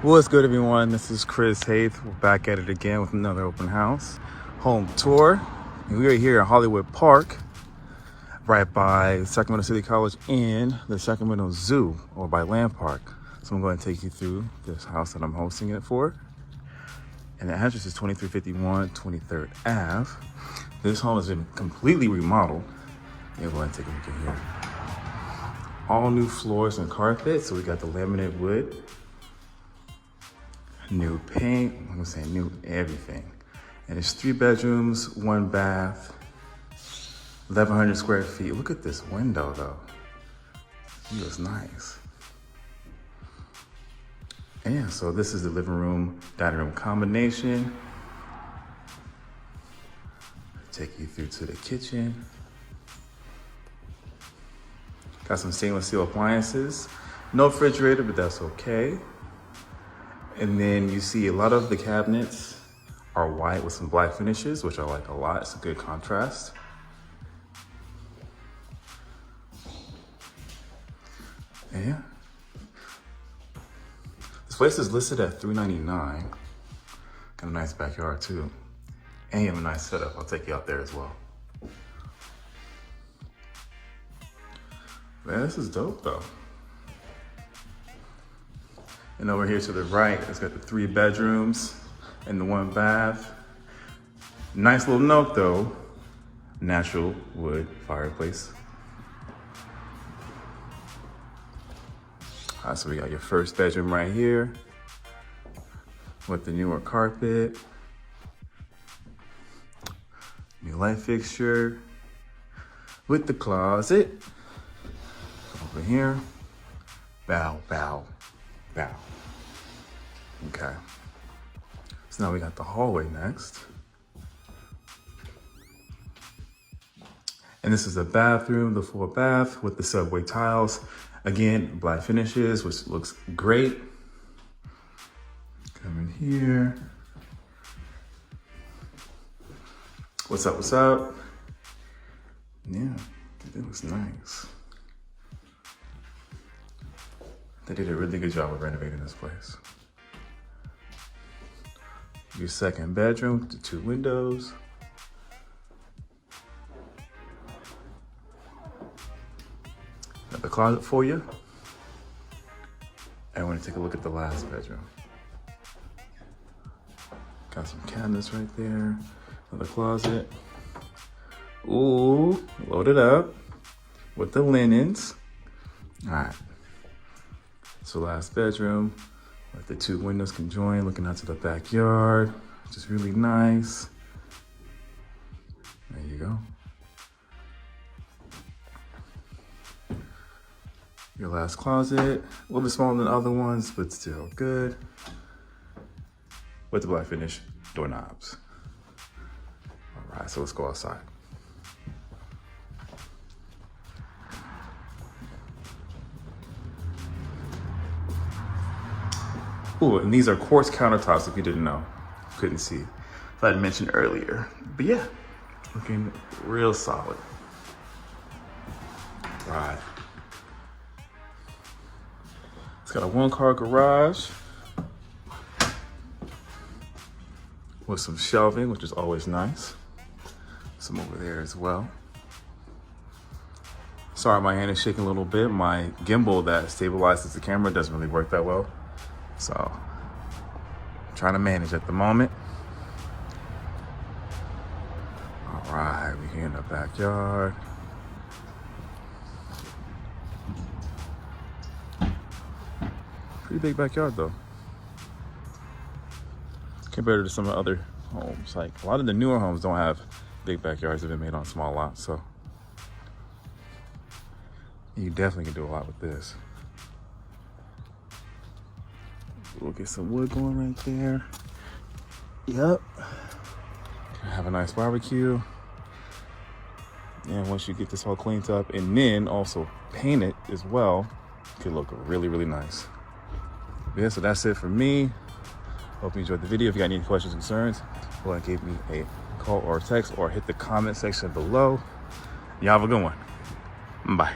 What's good, everyone? This is Chris Haith. We're back at it again with another open house home tour. And we are here in Hollywood Park, right by Sacramento City College and the Sacramento Zoo, or by Land Park. So I'm going to take you through this house that I'm hosting it for. And the address is 2351 23rd Ave. This home has been completely remodeled. You're going to take a look at here. All new floors and carpet. So we got the laminate wood. New paint, I'm gonna say new everything. And it's 3 bedrooms, 1 bath, 1,100 square feet. Look at this window though. It looks nice. And yeah, so this is the living room, dining room combination. Take you through to the kitchen. Got some stainless steel appliances. No refrigerator, but that's okay. And then you see a lot of the cabinets are white with some black finishes, which I like a lot. It's a good contrast. And yeah. This place is listed at $399. Got a nice backyard too. And you have a nice setup. I'll take you out there as well. Man, this is dope though. And over here to the right, it's got the 3 bedrooms and the 1 bath. Nice little note though, natural wood fireplace. All right, so we got your first bedroom right here with the newer carpet. New light fixture with the closet. Over here, bow, bow, bow. Okay. So now we got the hallway next. And this is the bathroom, the full bath with the subway tiles. Again, black finishes, which looks great. Come in here. What's up, what's up? Yeah, it looks nice. They did a really good job of renovating this place. Your second bedroom with the 2 windows. Got the closet for you. And I want to take a look at the last bedroom. Got some cabinets right there. Another closet. Ooh, loaded up with the linens. All right. So last bedroom, where the 2 windows can join, looking out to the backyard, which is really nice. There you go. Your last closet, a little bit smaller than the other ones, but still good. With the black finish doorknobs. All right, so let's go outside. Ooh, and these are quartz countertops if you didn't know. Couldn't see. If I had mentioned earlier. But yeah, looking real solid. Right. It's got a 1-car garage with some shelving, which is always nice. Some over there as well. Sorry, my hand is shaking a little bit. My gimbal that stabilizes the camera doesn't really work that well. So, I'm trying to manage at the moment. All right, we're here in the backyard. Pretty big backyard though. Compared to some of the other homes. Like a lot of the newer homes don't have big backyards, they've been made on small lots. So, you definitely can do a lot with this. We'll get some wood going right there. Yep. Have a nice barbecue. And once you get this all cleaned up and then also paint it as well, it could look really, really nice. But yeah, so that's it for me. Hope you enjoyed the video. If you got any questions or concerns, go ahead and give me a call or a text or hit the comment section below. Y'all have a good one. Bye.